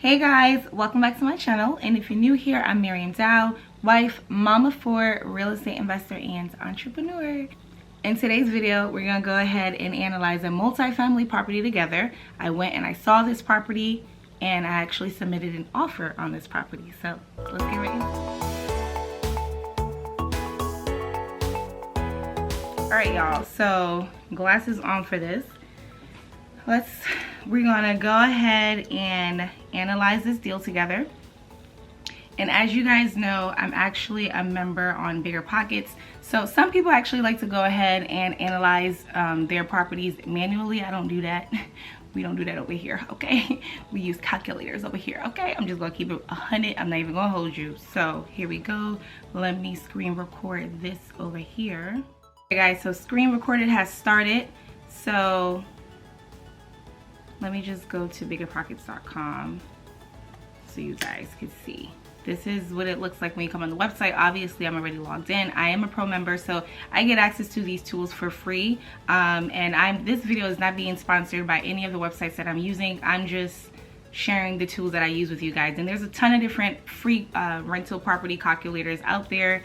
Hey guys, welcome back to my channel, and if you're new here, I'm Miriam Dow, wife, mom of four, real estate investor, and entrepreneur. In today's video, we're gonna go ahead and analyze a multifamily property together. I went and I saw this property, and I actually submitted an offer on this property. So let's get right into it. All right, y'all. So glasses on for this. We're gonna go ahead and analyze this deal together. And as you guys know, I'm actually a member on Bigger Pockets. So some people actually like to go ahead and analyze their properties manually. I don't do that. We don't do that over here, okay? We use calculators over here, okay? I'm just gonna keep it 100. I'm not even gonna hold you. So here we go. Let me screen record this over here. Okay guys, so screen recorded has started. So let me just go to biggerpockets.com so you guys can see. This is what it looks like when you come on the website. Obviously, I'm already logged in. I am a pro member, so I get access to these tools for free. This video is not being sponsored by any of the websites that I'm using. I'm just sharing the tools that I use with you guys. And there's a ton of different free rental property calculators out there.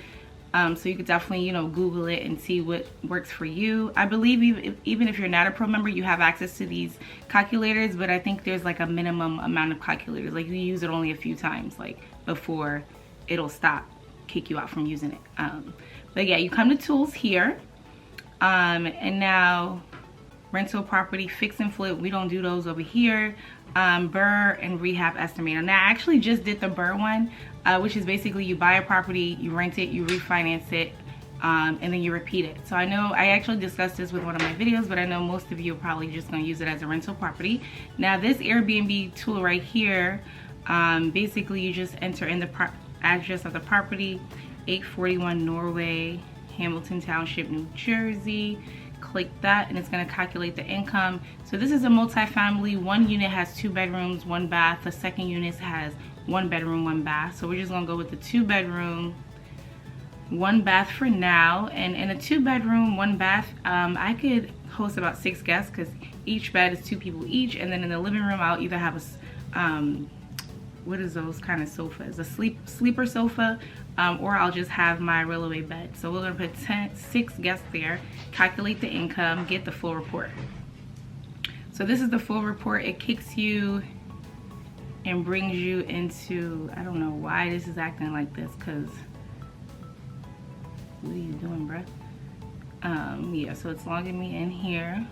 So you could definitely, Google it and see what works for you. I believe even if you're not a pro member, you have access to these calculators, but I think there's like a minimum amount of calculators. Like you use it only a few times, like before it'll kick you out from using it. But yeah, you come to tools here. And now rental property, fix and flip, we don't do those over here. BRRRR and rehab estimator. Now I actually just did the BRRRR one, which is basically you buy a property, you rent it, you refinance it, and then you repeat it. So I know I actually discussed this with one of my videos, but I know most of you are probably just going to use it as a rental property. Now this Airbnb tool right here, basically you just enter in the address of the property, 841 Norway, Hamilton Township, New Jersey. Click that and it's going to calculate the income. So this is a multifamily. One unit has 2 bedrooms, 1 bath. The second unit has 1 bedroom, 1 bath. So we're just going to go with the 2 bedroom, 1 bath for now. And in a 2 bedroom, 1 bath, I could host about 6 guests because each bed is 2 people each. And then in the living room, I'll either have a what is those kind of sofas? A sleeper sofa, or I'll just have my rollaway bed. So we're gonna put 6 guests there, calculate the income, get the full report. So this is the full report. It kicks you and brings you into, I don't know why this is acting like this, cause what are you doing, bruh? Yeah, so it's logging me in here.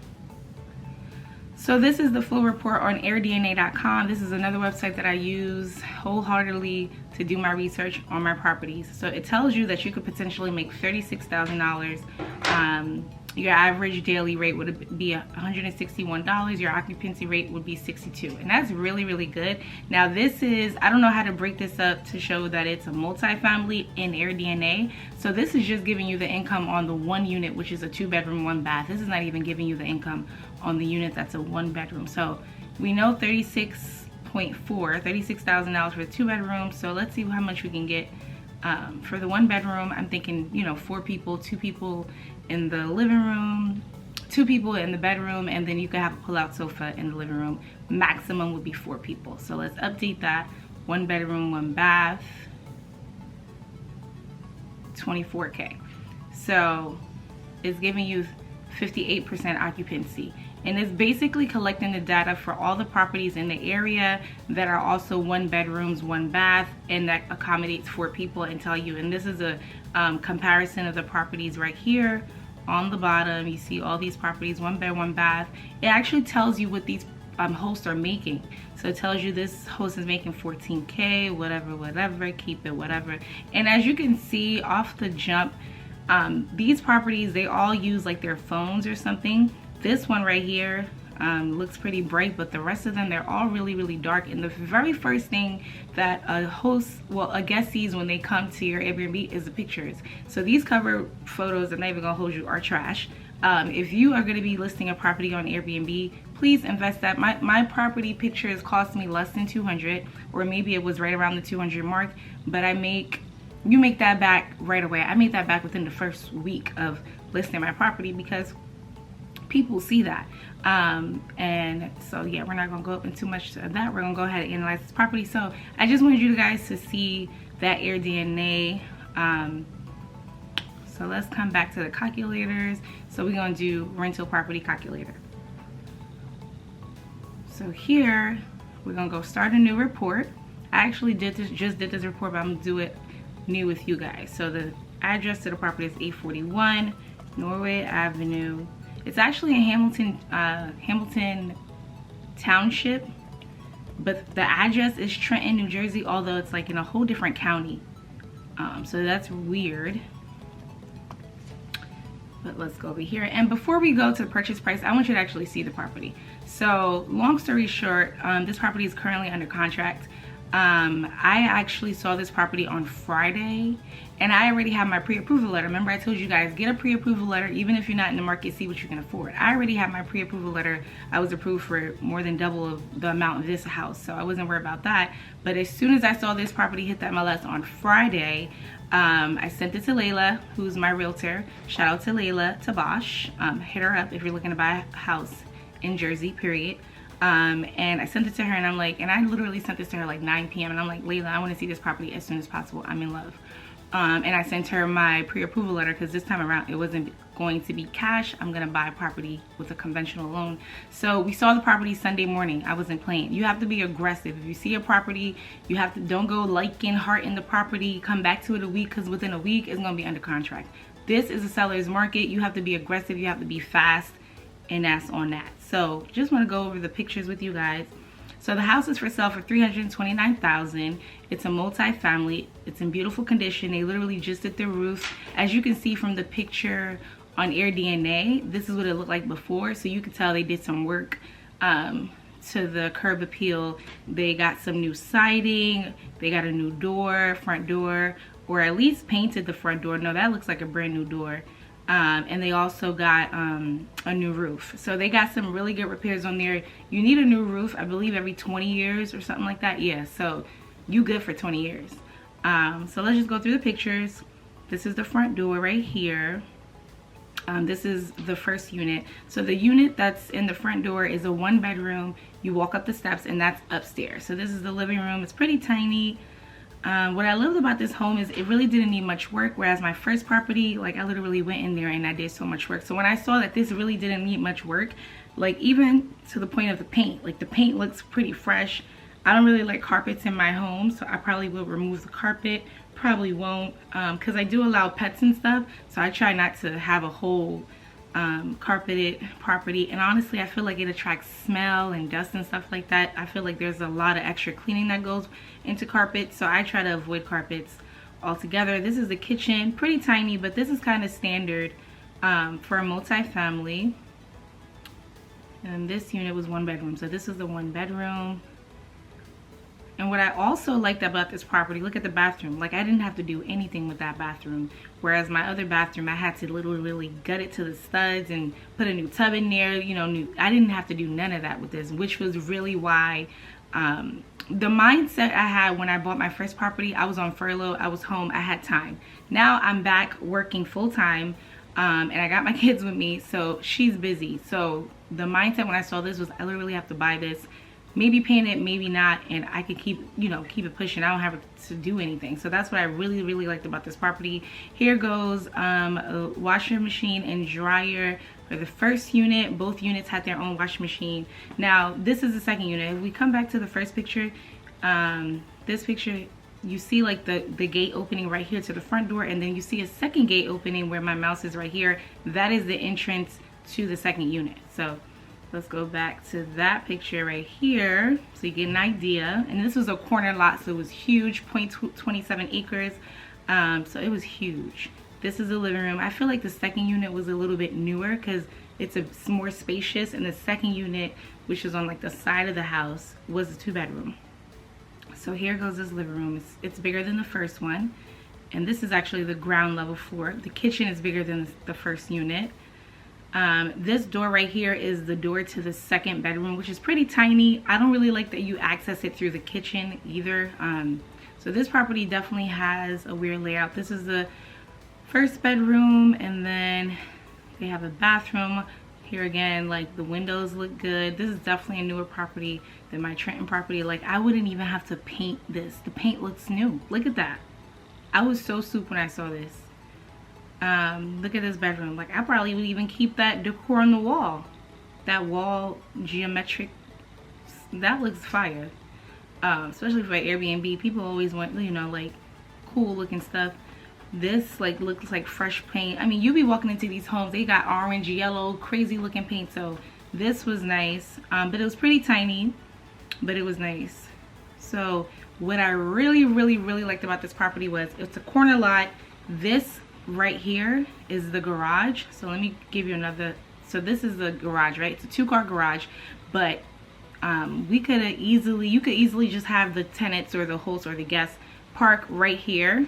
So this is the full report on airdna.com. This is another website that I use wholeheartedly to do my research on my properties. So it tells you that you could potentially make $36,000. Your average daily rate would be $161. Your occupancy rate would be 62. And that's really, really good. Now this is, I don't know how to break this up to show that it's a multifamily in AirDNA. So this is just giving you the income on the 1 unit, which is a 2 bedroom, 1 bath. This is not even giving you the income on the unit that's a 1 bedroom. So we know $36,000 for the 2 bedrooms. So let's see how much we can get for the 1 bedroom. I'm thinking, 4 people, 2 people in the living room, 2 people in the bedroom, and then you could have a pull-out sofa in the living room. Maximum would be 4 people. So let's update that. 1 bedroom, 1 bath, 24K. So it's giving you 58% occupancy. And it's basically collecting the data for all the properties in the area that are also 1 bedrooms, 1 bath, and that accommodates 4 people, and tell you. And this is a comparison of the properties right here. On the bottom, you see all these properties, 1 bed, 1 bath. It actually tells you what these hosts are making. So it tells you this host is making 14K, whatever, keep it, whatever. And as you can see off the jump, these properties, they all use like their phones or something. This one right here looks pretty bright, but the rest of them, they're all really, really dark. And the very first thing that a guest sees when they come to your Airbnb is the pictures. So these cover photos, I'm not even gonna hold you, are trash. If you are gonna be listing a property on Airbnb, please invest that. My property pictures cost me less than $200, or maybe it was right around the 200 mark, but you make that back right away. I made that back within the first week of listing my property because people see that. And so yeah, we're not gonna go up into much of that. We're gonna go ahead and analyze this property. So I just wanted you guys to see that AirDNA. So let's come back to the calculators. So we're gonna do rental property calculator. So here we're gonna go start a new report. I actually just did this report, but I'm gonna do it new with you guys. So the address to the property is 841 Norway Avenue. It's actually in Hamilton Township, but the address is Trenton, New Jersey, although it's like in a whole different county. So that's weird. But let's go over here. And before we go to the purchase price, I want you to actually see the property. So long story short, this property is currently under contract. I actually saw this property on Friday, and I already have my pre-approval letter. Remember I told you guys, get a pre-approval letter. Even if you're not in the market, see what you can afford. I already have my pre-approval letter. I was approved for more than double of the amount of this house, so I wasn't worried about that. But as soon as I saw this property hit the MLS on Friday, I sent it to Layla, who's my realtor. Shout out to Layla Tabash. Hit her up if you're looking to buy a house in Jersey, period. And I sent it to her, and I'm like, and I literally sent this to her like 9 p.m. and I'm like, Layla, I want to see this property as soon as possible. I'm in love. And I sent her my pre-approval letter because this time around it wasn't going to be cash. I'm gonna buy a property with a conventional loan. So we saw the property Sunday morning. I wasn't playing. You have to be aggressive. If you see a property, you have to, don't go liking, hearting the property, come back to it a week, because within a week it's gonna be under contract. This is a seller's market. You have to be aggressive, you have to be fast, and that's on that. So just want to go over the pictures with you guys. So the house is for sale for $329,000. It's a multi-family. It's in beautiful condition. They literally just did the roof. As you can see from the picture on AirDNA, this is what it looked like before. So you can tell they did some work to the curb appeal. They got some new siding. They got a new door, front door, or at least painted the front door. No, that looks like a brand new door. And they also got a new roof. So they got some really good repairs on there. You need a new roof, I believe, every 20 years or something like that. Yeah, so you good for 20 years. So let's just go through the pictures. This is the front door right here. This is the first unit. So the unit that's in the front door is a 1-bedroom. You walk up the steps and that's upstairs. So this is the living room. It's pretty tiny. What I loved about this home is it really didn't need much work, whereas my first property, like, I literally went in there and I did so much work. So when I saw that this really didn't need much work, like even to the point of the paint, like the paint looks pretty fresh. I don't really like carpets in my home, so I probably will remove the carpet. Probably won't, because I do allow pets and stuff, so I try not to have a whole carpeted property. And honestly, I feel like it attracts smell and dust and stuff like that. I feel like there's a lot of extra cleaning that goes into carpets, so I try to avoid carpets altogether. This is the kitchen, pretty tiny, but this is kind of standard for a multi-family. And this unit was 1-bedroom, so this is the 1-bedroom. And what I also liked about this property, look at the bathroom. Like, I didn't have to do anything with that bathroom. Whereas my other bathroom, I had to literally gut it to the studs and put a new tub in there. You know, I didn't have to do none of that with this, which was really why the mindset I had when I bought my first property, I was on furlough, I was home, I had time. Now I'm back working full time, and I got my kids with me, so she's busy. So the mindset when I saw this was, I literally have to buy this. Maybe paint it, maybe not, and I could keep it pushing. I don't have to do anything. So that's what I really liked about this property. Here goes a washer machine and dryer for the first unit. Both units had their own washing machine. Now this is the second unit. If we come back to the first picture, this picture, you see like the gate opening right here to the front door, and then you see a second gate opening where my mouse is right here. That is the entrance to the second unit. So let's go back to that picture right here so you get an idea. And this was a corner lot, so it was huge, 0.27 acres. So it was huge. This is the living room. I feel like the second unit was a little bit newer because it's more spacious, and the second unit, which is on like the side of the house, was a 2-bedroom. So here goes this living room. It's bigger than the first one, and this is actually the ground level floor. The kitchen is bigger than the first unit. This door right here is the door to the second bedroom, which is pretty tiny. I don't really like that you access it through the kitchen either. So this property definitely has a weird layout. This is the first bedroom, and then they have a bathroom Here again, like the windows look good. This is definitely a newer property than my Trenton property. Like I wouldn't even have to paint this. The paint looks new. Look at that. I was so stoked when I saw this. Look at this bedroom. Like I probably would even keep that decor on the wall. That wall geometric, that looks fire. Especially for Airbnb, people always want, you know, like cool looking stuff. This like looks like fresh paint. I mean, you be walking into these homes, they got orange, yellow, crazy looking paint. So this was nice, but it was pretty tiny, but it was nice. So what I really liked about this property was it's a corner lot. This right here is the garage. So let me give you another. So this is the garage, right? It's a 2-car garage, but you could easily just have the tenants or the host or the guests park right here,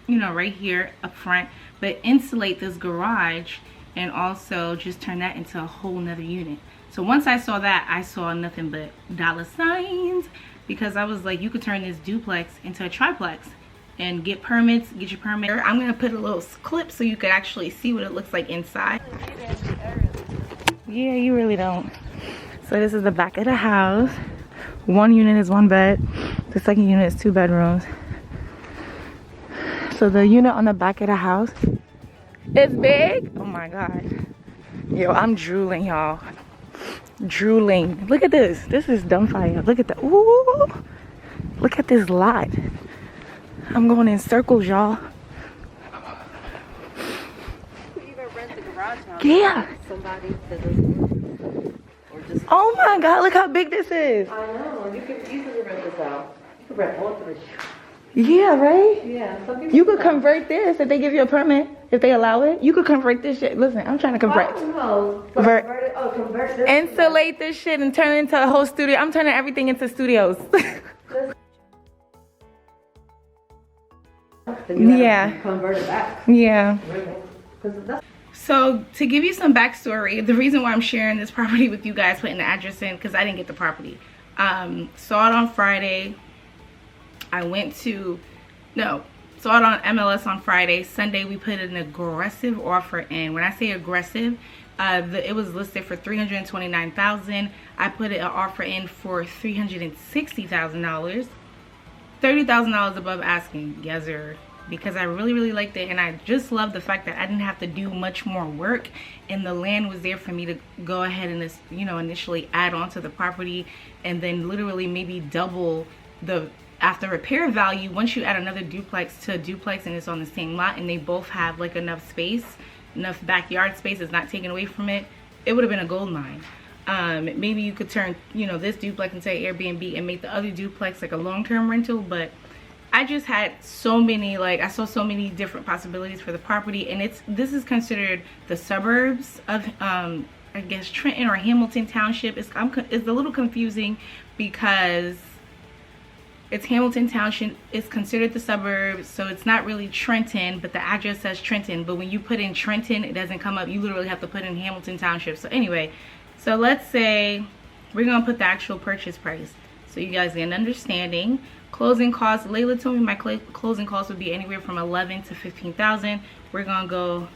you know, right here up front, but insulate this garage and also just turn that into a whole nother unit. So once I saw that, I saw nothing but dollar signs, because I was like, you could turn this duplex into a triplex and get permits, get your permit. I'm gonna put a little clip so you could actually see what it looks like inside. Yeah, you really don't. So this is the back of the house. One unit is 1 bed. The second unit is 2 bedrooms. So the unit on the back of the house is big. Oh my God. Yo, I'm drooling, y'all. Drooling. Look at this. This is dumb fire. Look at that. Ooh. Look at this lot. I'm going in circles, y'all. You can even rent the garage house. Yeah. Somebody to this, or just. Oh my God, look how big this is. I know. You could easily rent this out. You could rent both of this. Yeah, right? Yeah. Some people You could convert this if they give you a permit, if they allow it. You could convert this shit. Listen, I'm trying to convert. No. Convert. It. Oh, convert this. Insulate this shit and turn it into a whole studio. I'm turning everything into studios. Yeah. Convert it back. Yeah. That's So to give you some backstory, the reason why I'm sharing this property with you guys, putting the address in, because I didn't get the property. Saw it on Friday. I went to, no, saw it on MLS on Friday. Sunday we put an aggressive offer in. When I say aggressive, it was listed for $329,000. I put an offer in for $360,000, $30,000 above asking. Yes, sir. Because I really liked it, and I just love the fact that I didn't have to do much more work, and the land was there for me to go ahead and, you know, initially add on to the property, and then literally maybe double the after repair value once you add another duplex to a duplex and it's on the same lot and they both have like enough space, enough backyard space, is not taken away from it. It would have been a gold mine. Maybe you could turn, you know, this duplex into Airbnb and make the other duplex like a long-term rental, but I just had so many, like, I saw so many different possibilities for the property, and this is considered the suburbs of I guess Trenton or Hamilton Township. It's a little confusing because it's Hamilton Township. It's considered the suburbs, so it's not really Trenton, but the address says Trenton. But when you put in Trenton, it doesn't come up. You literally have to put in Hamilton Township. So anyway, so let's say we're gonna put the actual purchase price so you guys get an understanding. Closing costs, Layla told me my closing costs would be anywhere from $11,000 to $15,000. We're gonna go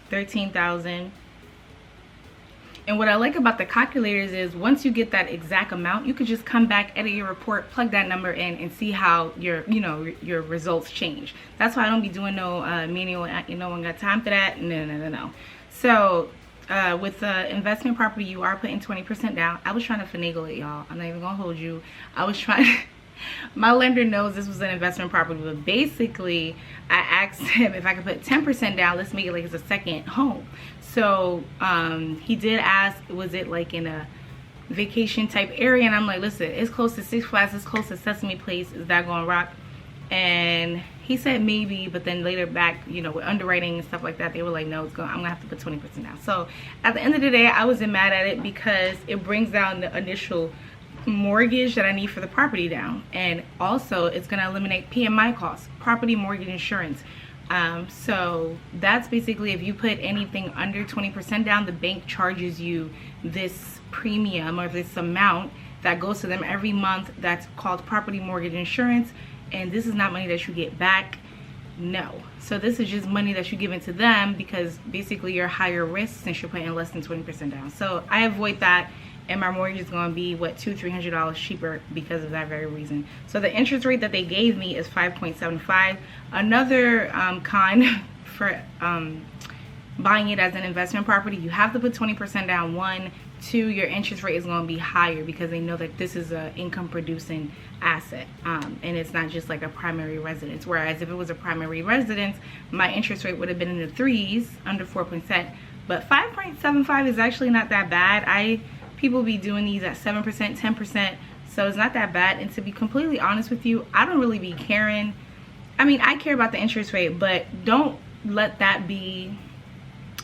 $13,000. And what I like about the calculators is once you get that exact amount, you could just come back, edit your report, plug that number in, and see how your results change. That's why I don't be doing no manual. You know, I got time for that. No. So with the investment property, you are putting 20% down. I was trying to finagle it, y'all. I'm not even gonna hold you. I was trying. My lender knows this was an investment property, but basically I asked him if I could put 10% down. Let's make it like it's a second home. So he did ask, was it like in a vacation type area? And I'm like, listen, it's close to Six Flags, it's close to Sesame Place, is that gonna rock? And he said maybe, but then later back, you know, with underwriting and stuff like that, they were like, no, I'm gonna have to put 20% down. So at the end of the day, I wasn't mad at it because it brings down the initial mortgage that I need for the property down, and also it's going to eliminate PMI costs, property mortgage insurance. So that's basically, if you put anything under 20% down, the bank charges you this premium or this amount that goes to them every month. That's called property mortgage insurance, and this is not money that you get back. No. So this is just money that you give into them because basically you're higher risk since you're putting less than 20% down. So I avoid that, and my mortgage is going to be what, $200-300 cheaper because of that very reason. So the interest rate that they gave me is 5.75. Another con for buying it as an investment property, you have to put 20% down. 1, 2, your interest rate is going to be higher because they know that this is a income producing asset, and it's not just like a primary residence. Whereas if it was a primary residence, my interest rate would have been in the 3s, under 4%. But 5.75 is actually not that bad. People be doing these at 7%, 10%, so it's not that bad. And to be completely honest with you, I don't really be caring. I mean, I care about the interest rate, but don't let that be.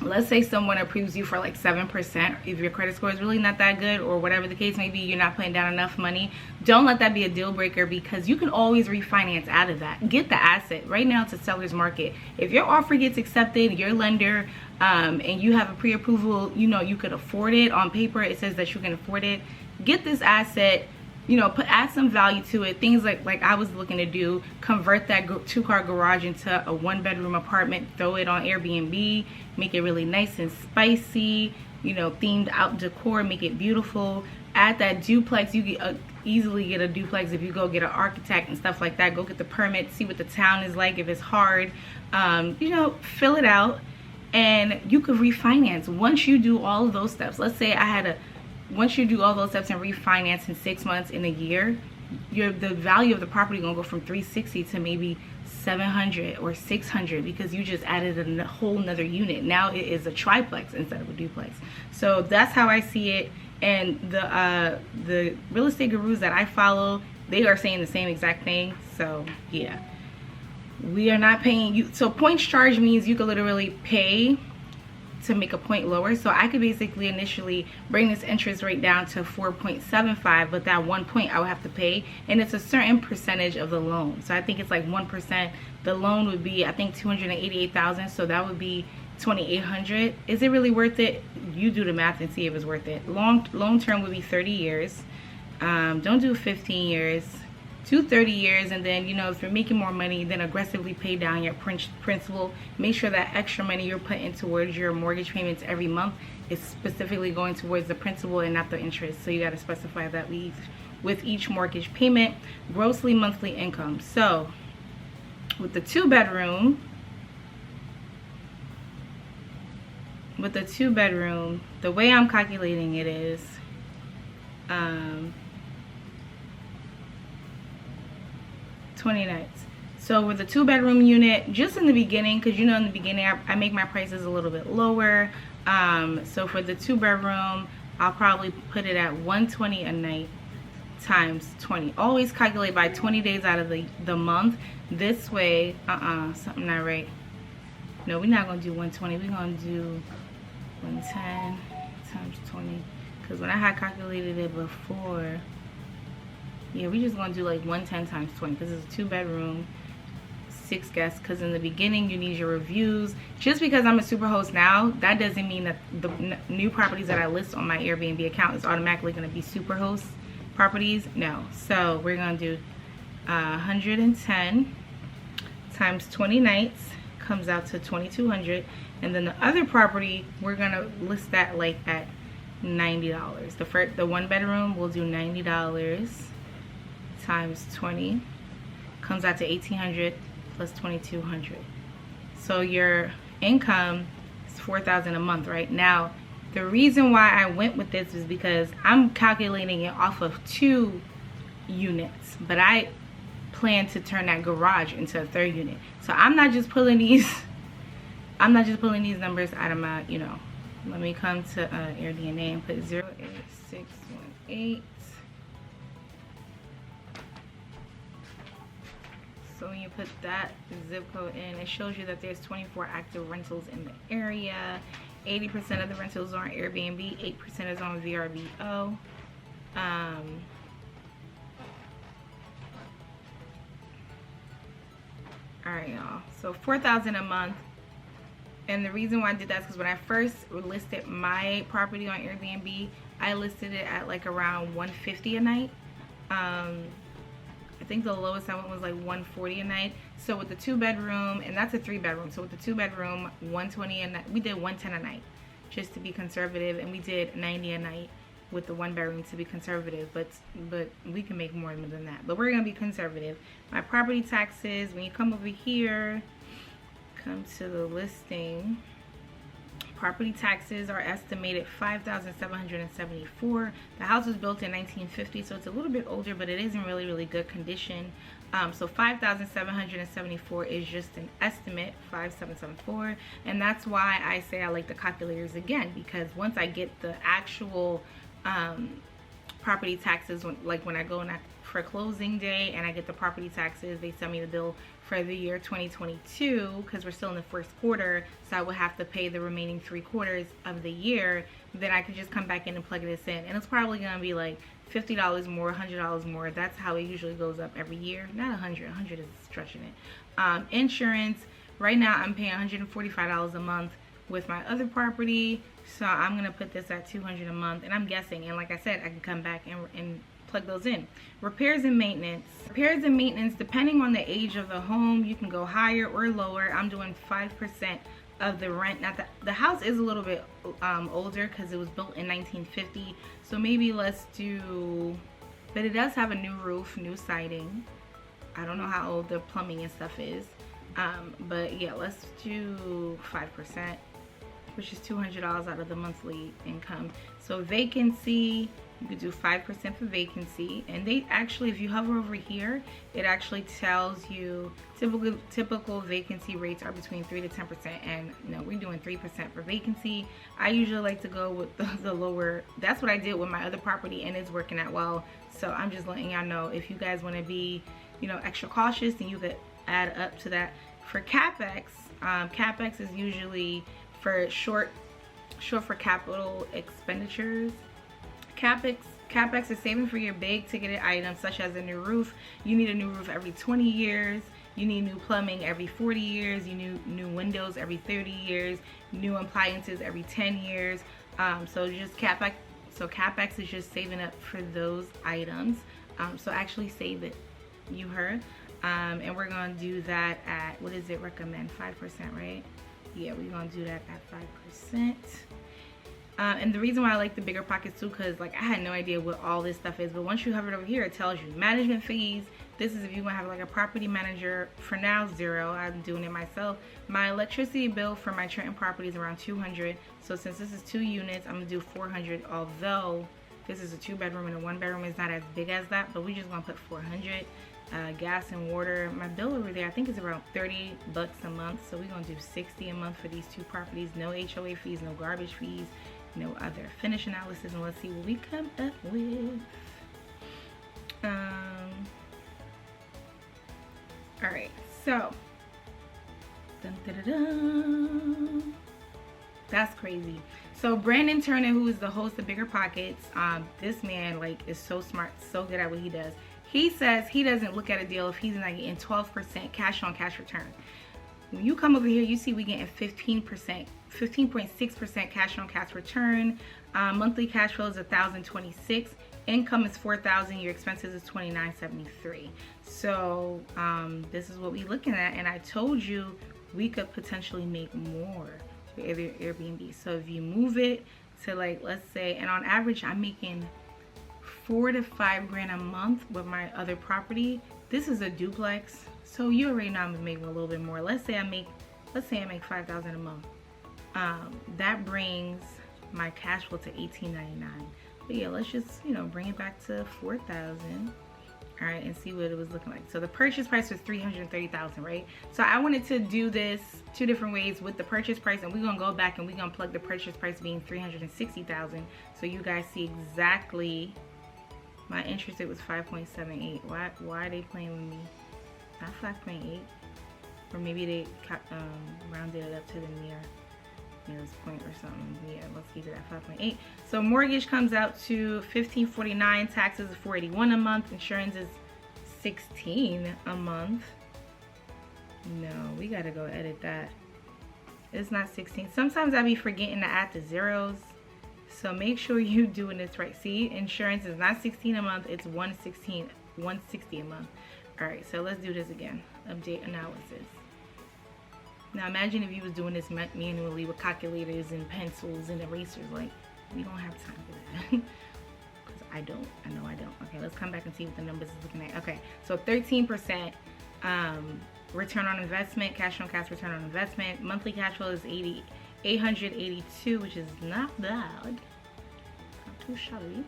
Let's say someone approves you for like 7%. If your credit score is really not that good, or whatever the case may be, you're not putting down enough money, don't let that be a deal breaker, because you can always refinance out of that. Get the asset. Right now it's a seller's market. If your offer gets accepted, your lender, and you have a pre-approval, you know, you could afford it. On paper it says that you can afford it. Get this asset, you know, add some value to it. Things like I was looking to do, convert that 2-car garage into a 1-bedroom apartment, throw it on Airbnb, make it really nice and spicy, you know, themed out decor, make it beautiful. Add that duplex. You easily get a duplex if you go get an architect and stuff like that. Go get the permit, see what the town is like, if it's hard, you know, fill it out, and you could refinance once you do all of those steps. Let's say once you do all those steps and refinance in 6 months, in a year, the value of the property gonna go from 360 to maybe 700 or 600 because you just added a whole nother unit. Now it is a triplex instead of a duplex. So that's how I see it. And the real estate gurus that I follow, they are saying the same exact thing. So yeah, we are not paying you. So points charge means you could literally pay to make a point lower. So I could basically initially bring this interest rate down to 4.75, but that 1 point I would have to pay, and it's a certain percentage of the loan. So I think it's like 1%. The loan would be, I think, $288,000, so that would be $2,800. Is it really worth it? You do the math and see if it's worth it. Long term would be 30 years. Don't do 15 years. Do 30 years, and then, you know, if you're making more money, then aggressively pay down your principal. Make sure that extra money you're putting towards your mortgage payments every month is specifically going towards the principal and not the interest. So you got to specify that with each mortgage payment. Grossly monthly income. So with the 2-bedroom, the way I'm calculating it is 20 nights. So with a 2-bedroom unit, just in the beginning, because you know in the beginning I make my prices a little bit lower. So for the 2-bedroom, I'll probably put it at $120 a night times 20. Always calculate by 20 days out of the month. This way, something not right. No, we're not gonna do 120. We're gonna do 110 times 20. Because when I had calculated it before, yeah, we're just gonna do like 110 times 20 because it's a 2-bedroom, 6 guests. Because in the beginning you need your reviews. Just because I'm a super host now, that doesn't mean that the new properties that I list on my Airbnb account is automatically gonna be super host properties. No. So we're gonna do 110 times 20 nights, comes out to 2,200. And then the other property, we're gonna list that like at $90. The 1-bedroom will do $90 times 20, comes out to 1,800 plus 2,200. So your income is $4,000 a month right now. The reason why I went with this is because I'm calculating it off of 2 units, but I plan to turn that garage into a 3rd unit. So I'm not just pulling these numbers out of my, you know. Let me come to AirDNA and put 08618. So when you put that zip code in, it shows you that there's 24 active rentals in the area. 80% of the rentals are on Airbnb, 8% is on VRBO. Alright, y'all. So $4,000 a month. And the reason why I did that is because when I first listed my property on Airbnb, I listed it at like around $150 a night. I think the lowest I went was like 140 a night. So with the 2-bedroom, and that's a 3-bedroom. So with the 2-bedroom, 120 a night. We did 110 a night just to be conservative, and we did 90 a night with the 1-bedroom to be conservative. But we can make more than that. But we're gonna be conservative. My property taxes, when you come over here, come to the listing. Property taxes are estimated $5,774. The house was built in 1950, so it's a little bit older, but it is in really good condition. So $5,774 is just an estimate, 5774, and that's why I say I like the calculators again, because once I get the actual property taxes, when I go for closing day and I get the property taxes, they send me the bill for the year 2022, because we're still in the first quarter, so I will have to pay the remaining 3 quarters of the year. Then I can just come back in and plug this in, and it's probably gonna be like $50 more, $100 more. That's how it usually goes up every year. Not 100 is stretching it. Insurance, right now I'm paying $145 a month with my other property, so I'm gonna put this at $200 a month, and I'm guessing, and like I said, I can come back and plug those in. Repairs and maintenance, depending on the age of the home, you can go higher or lower. I'm doing 5% of the rent. Now the house is a little bit older because it was built in 1950, so maybe let's do, but it does have a new roof, new siding. I don't know how old the plumbing and stuff is, but yeah, let's do 5%, which is $200 out of the monthly income. So vacancy, you could do 5% for vacancy, and they actually, if you hover over here, it actually tells you typical vacancy rates are between 3 to 10%, and no, we're doing 3% for vacancy. I usually like to go with the lower. That's what I did with my other property, and it's working out well. So I'm just letting y'all know, if you guys want to be, you know, extra cautious, then you could add up to that. For capex, capex is usually for short for capital expenditures. Capex is saving for your big ticketed items such as a new roof. You need a new roof every 20 years. You need new plumbing every 40 years. You need new windows every 30 years. New appliances every 10 years. So just capex. So capex is just saving up for those items. So actually save it. You heard. And we're gonna do that at, what is it recommend? 5%, right? Yeah, we're gonna do that at 5%. And the reason why I like the bigger pockets too, because like I had no idea what all this stuff is, but once you hover it over here, it tells you management fees. This is if you want to have like a property manager. For now, 0. I'm doing it myself. My electricity bill for my Trenton property is around 200. So since this is 2 units, I'm gonna do 400. Although this is a 2-bedroom and a 1-bedroom is not as big as that, but we just gonna put 400. Gas and water, my bill over there I think is around $30 a month, so we're gonna do 60 a month for these 2 properties. No HOA fees, no garbage fees, no other finish analysis, and let's see what we come up with. All right, so dun, dun, dun, dun. That's crazy. So Brandon Turner, who is the host of Bigger Pockets, this man like is so smart, so good at what he does. He says he doesn't look at a deal if he's not getting 12% cash on cash return. When you come over here, you see we getting 15.6% cash on cash return. Monthly cash flow is $1,026. Income is $4,000. Your expenses is $29.73. So this is what we're looking at, and I told you we could potentially make more with Airbnb. So if you move it to, like, let's say, and on average I'm making $4 to $5 grand a month with my other property. This is a duplex, so you already know I'm making a little bit more. Let's say I make $5,000 a month. That brings my cash flow to $18.99. But yeah, let's just, you know, bring it back to $4,000. All right, and see what it was looking like. So the purchase price was $330,000, right? So I wanted to do this 2 different ways with the purchase price, and we're gonna go back and we're gonna plug the purchase price being $360,000, so you guys see exactly. My interest rate was 5.78. Why are they playing with me? Not 5.8, or maybe they rounded it up to the nearest point or something. Yeah, let's keep it at 5.8. So mortgage comes out to $1,549. Taxes is $481 a month. Insurance is $16 a month. No, we gotta go edit that. It's not 16. Sometimes I be forgetting to add the zeros. So make sure you doing this right. See, insurance is not $16 a month, it's $116 160 a month. All right, so let's do this again. Update analysis. Now imagine if you was doing this manually with calculators and pencils and erasers. Like, we don't have time for that. Because I know I don't. Okay, let's come back and see what the numbers is looking at. Okay, so 13% return on investment, cash on cash return on investment. Monthly cash flow is 882, which is not bad. Not too shabby.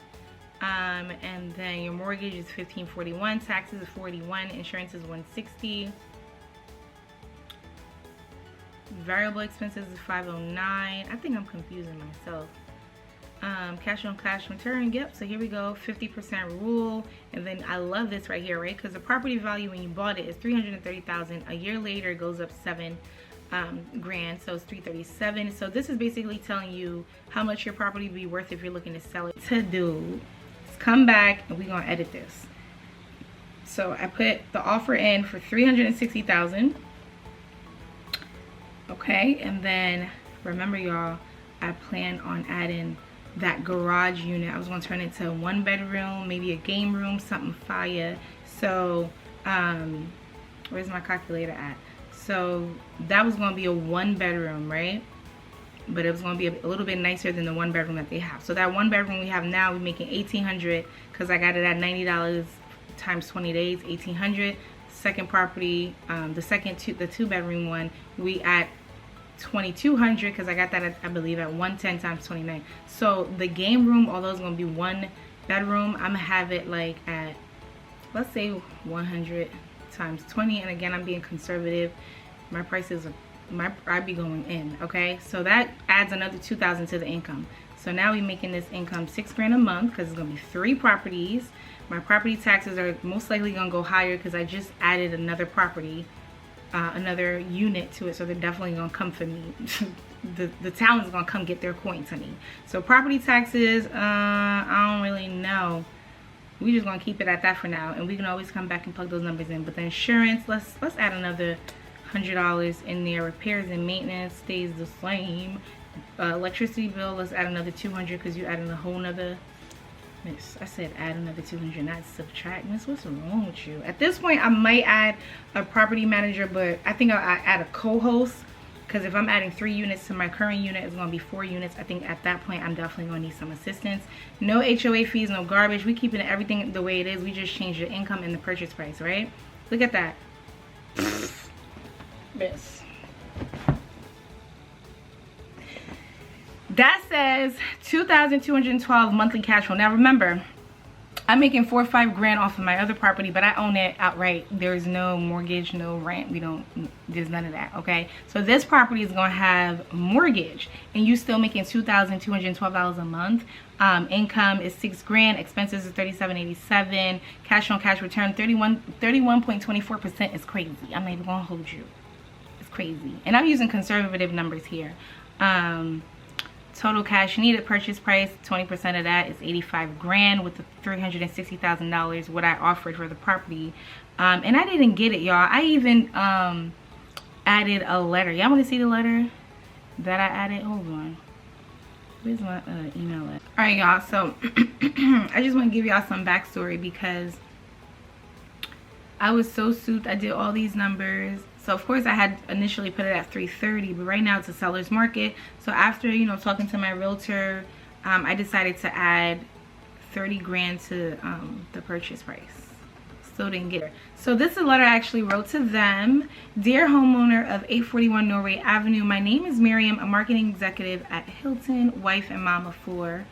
And then your mortgage is 1541, taxes is 41, insurance is 160, variable expenses is 509. I think I'm confusing myself. Cash on cash return, yep. So here we go, 50% rule. And then I love this right here, right? Because the property value when you bought it is 330,000. A year later it goes up 7 grand, so it's 337. So this is basically telling you how much your property would be worth if you're looking to sell it. To do is come back and we're gonna edit this. So I put the offer in for 360,000. Okay, and then remember y'all, I plan on adding that garage unit. I was gonna turn it to a 1-bedroom, maybe a game room, something fire. So where's my calculator at? So that was gonna be a 1-bedroom, right? But it was gonna be a little bit nicer than the 1-bedroom that they have. So that 1-bedroom we have now, we're making $1,800 because I got it at $90 times 20 days, $1,800. Second property, the 2-bedroom one, we at $2,200 because I got that at, I believe, at 110 times 29. So the game room, although it's gonna be 1-bedroom, I'm gonna have it like at, let's say 100 times 20. And again, I'm being conservative. My prices are, I'd be going in. Okay, so that adds another 2,000 to the income. So now we're making this income 6 grand a month because it's gonna be 3 properties. My property taxes are most likely gonna go higher because I just added another property, another unit to it, so they're definitely gonna come for me. the town is gonna come get their coins, honey. So property taxes, I don't really know. We just gonna keep it at that for now, and we can always come back and plug those numbers in. But the insurance, let's add another $100 in there. Repairs and maintenance stays the same. Electricity bill, let's add another 200 because you added a whole nother. Miss, I said add another 200, not subtract. Miss, what's wrong with you? At this point, I might add a property manager, but I think I'll add a co-host because if I'm adding 3 units to my current unit, it's going to be 4 units. I think at that point, I'm definitely going to need some assistance. No HOA fees, no garbage. We keeping everything the way it is. We just changed the income and the purchase price, right? Look at that. Miss. That says 2,212 monthly cash flow. Now remember, I'm making 4 or 5 grand off of my other property, but I own it outright. There's no mortgage, no rent. There's none of that, okay? So this property is gonna have mortgage, and you still making $2,212 a month. Income is 6 grand. Expenses is $37.87. Cash on cash return 31.24% is crazy. I'm not even gonna hold you. It's crazy, and I'm using conservative numbers here. Total cash needed, purchase price, 20% of that is 85 grand with the $360,000 what I offered for the property. And I didn't get it, y'all. I even added a letter. Y'all want to see the letter that I added? Hold on. Where's my email at? All right, y'all. So I just want to give y'all some backstory because I was so souped. I did all these numbers. So of course I had initially put it at 330, but right now it's a seller's market. So after, you know, talking to my realtor, I decided to add 30 grand to the purchase price. Still didn't get it. So this is a letter I actually wrote to them. Dear homeowner of 841 Norway Avenue, my name is Miriam, a marketing executive at Hilton, wife and mama for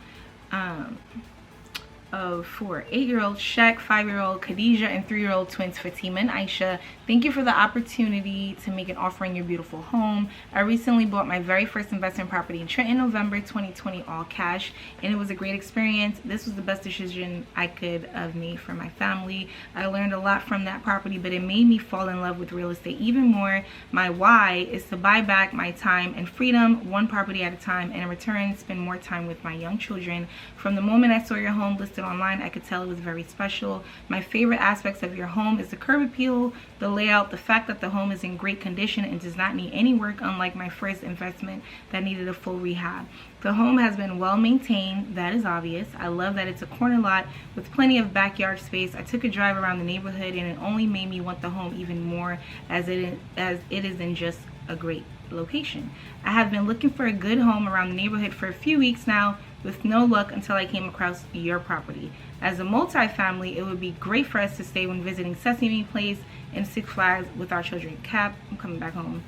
8-year-old Shaq, 5-year-old Khadijah, and 3-year-old twins Fatima and Aisha. Thank you for the opportunity to make an offer in your beautiful home. I recently bought my very first investment property in Trenton, November 2020, all cash, and it was a great experience. This was the best decision I could have made for my family. I learned a lot from that property, but it made me fall in love with real estate even more. My why is to buy back my time and freedom, one property at a time, and in return spend more time with my young children. From the moment I saw your home listed posted online, I could tell it was very special. My favorite aspects of your home is the curb appeal, the layout, the fact that the home is in great condition and does not need any work, unlike my first investment that needed a full rehab. The home has been well maintained, that is obvious. I love that it's a corner lot with plenty of backyard space. I took a drive around the neighborhood and it only made me want the home even more, as it is in just a great location. I have been looking for a good home around the neighborhood for a few weeks now, with no luck until I came across your property. As a multi-family, it would be great for us to stay when visiting Sesame Place and Six Flags with our children. Cap, I'm coming back home.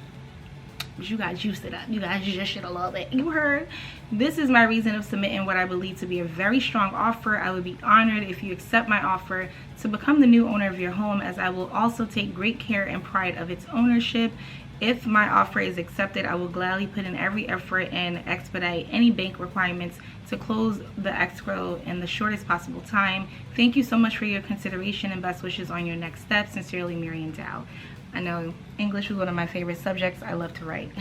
But you guys juiced it up. You guys just should have loved it. You heard? This is my reason of submitting what I believe to be a very strong offer. I would be honored if you accept my offer to become the new owner of your home, as I will also take great care and pride of its ownership. If my offer is accepted, I will gladly put in every effort and expedite any bank requirements to close the escrow in the shortest possible time. Thank you so much for your consideration and best wishes on your next step. Sincerely, Marian Dow. I know English was one of my favorite subjects. I love to write.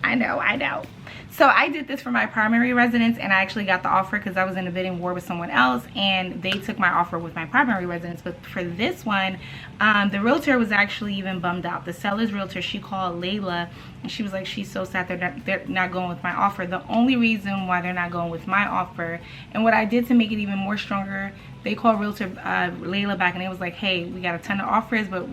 I know. So I did this for my primary residence, and I actually got the offer because I was in a bidding war with someone else, and they took my offer with my primary residence. But for this one, the realtor was actually even bummed out. The seller's realtor, she called Layla, and she was like, she's so sad they're not going with my offer. The only reason why they're not going with my offer, and what I did to make it even more stronger, they called realtor Layla back, and it was like, hey, we got a ton of offers, but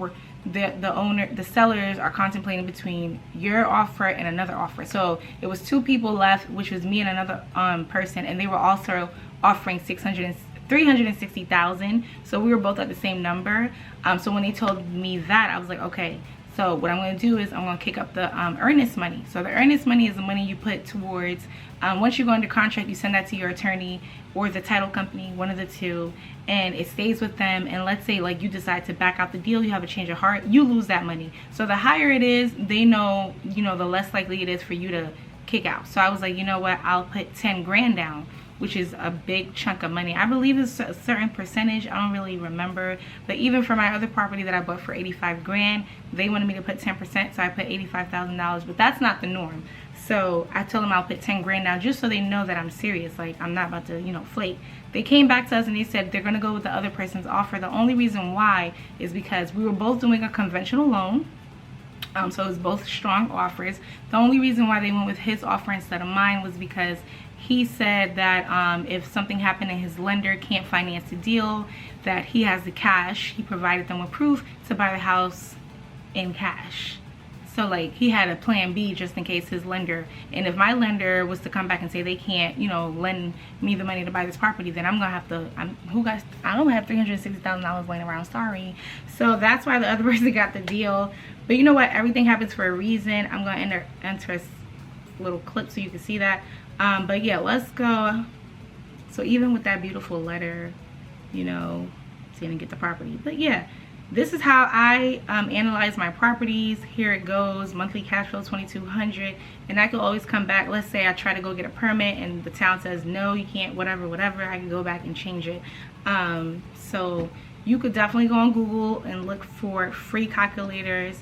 the sellers are contemplating between your offer and another offer. So it was two people left, which was me and another person, and they were also offering $360,000. So we were both at the same number. So when they told me that, I was like, okay, so what I'm going to do is I'm going to kick up the earnest money. So the earnest money is the money you put towards, once you go under contract, you send that to your attorney or the title company, one of the two, and it stays with them. And let's say like you decide to back out the deal, you have a change of heart, you lose that money. So the higher it is, they know, you know, the less likely it is for you to kick out. So I was like, you know what, I'll put 10 grand down, which is a big chunk of money. I believe it's a certain percentage, I don't really remember, but even for my other property that I bought for 85 grand, they wanted me to put 10%, so I put $85,000, but that's not the norm. So I told them I'll put 10 grand now, just so they know that I'm serious, like I'm not about to, you know, flake. They came back to us and they said they're gonna go with the other person's offer. The only reason why is because we were both doing a conventional loan. So it was both strong offers. The only reason why they went with his offer instead of mine was because he said that if something happened and his lender can't finance the deal, that he has the cash. He provided them with proof to buy the house in cash. So like he had a plan B just in case his lender, and if my lender was to come back and say they can't, you know, lend me the money to buy this property, then I'm gonna have to, I don't have $360,000 laying around, sorry. So that's why the other person got the deal. But you know what, everything happens for a reason. I'm gonna enter a little clip so you can see that. But yeah, let's go. So even with that beautiful letter, you know, didn't get the property. But yeah, this is how I analyze my properties. Here it goes, monthly cash flow $2,200, and I can always come back. Let's say I try to go get a permit and the town says no, you can't, whatever, I can go back and change it. So you could definitely go on Google and look for free calculators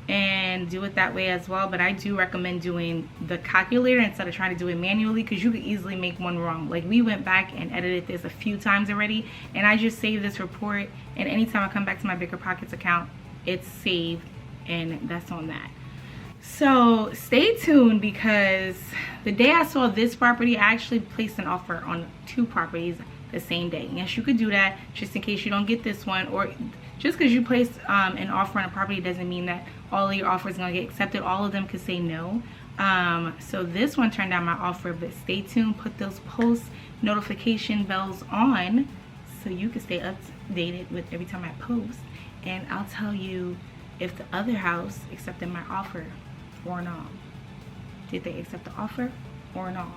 and do it that way as well. But I do recommend doing the calculator instead of trying to do it manually, because you could easily make one wrong. Like we went back and edited this a few times already, and I just saved this report, and anytime I come back to my Bigger Pockets account, it's saved, and that's on that. So stay tuned, because the day I saw this property, I actually placed an offer on 2 properties the same day. Yes, you could do that just in case you don't get this one, or just because you placed an offer on a property doesn't mean that all of your offers going to get accepted. All of them could say no. So this one turned down my offer, but stay tuned. Put those post notification bells on so you can stay updated with every time I post, and I'll tell you if the other house accepted my offer or not. Did they accept the offer or not?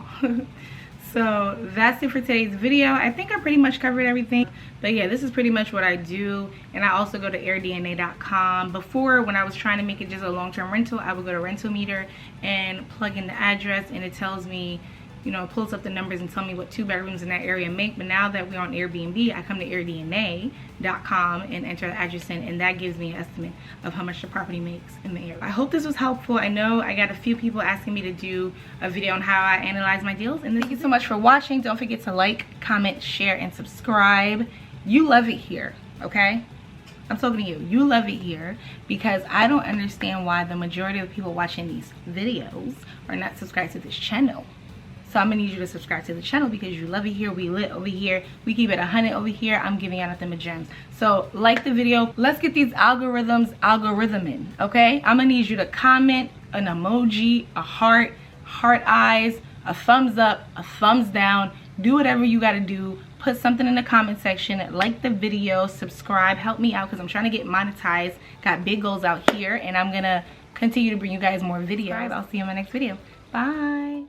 So that's it for today's video. I think I pretty much covered everything, but yeah, this is pretty much what I do. And I also go to airdna.com. Before, when I was trying to make it just a long-term rental, I would go to Rental Meter and plug in the address, and it tells me you know, it pulls up the numbers and tell me what 2 bedrooms in that area make. But now that we're on Airbnb, I come to airdna.com and enter the address in, and that gives me an estimate of how much the property makes in the area. I hope this was helpful. I know I got a few people asking me to do a video on how I analyze my deals, and thank you so much for watching. Don't forget to like, comment, share, and subscribe. You love it here, okay? I'm talking to you. You love it here, because I don't understand why the majority of people watching these videos are not subscribed to this channel. So I'm gonna need you to subscribe to the channel because you love it here. We lit over here. We keep it 100 over here. I'm giving out nothing but gems. So like the video. Let's get these algorithms algorithming, okay? I'm gonna need you to comment an emoji, a heart eyes, a thumbs up, a thumbs down. Do whatever you gotta do. Put something in the comment section. Like the video, subscribe, help me out because I'm trying to get monetized. Got big goals out here, and I'm gonna continue to bring you guys more videos. I'll see you in my next video. Bye.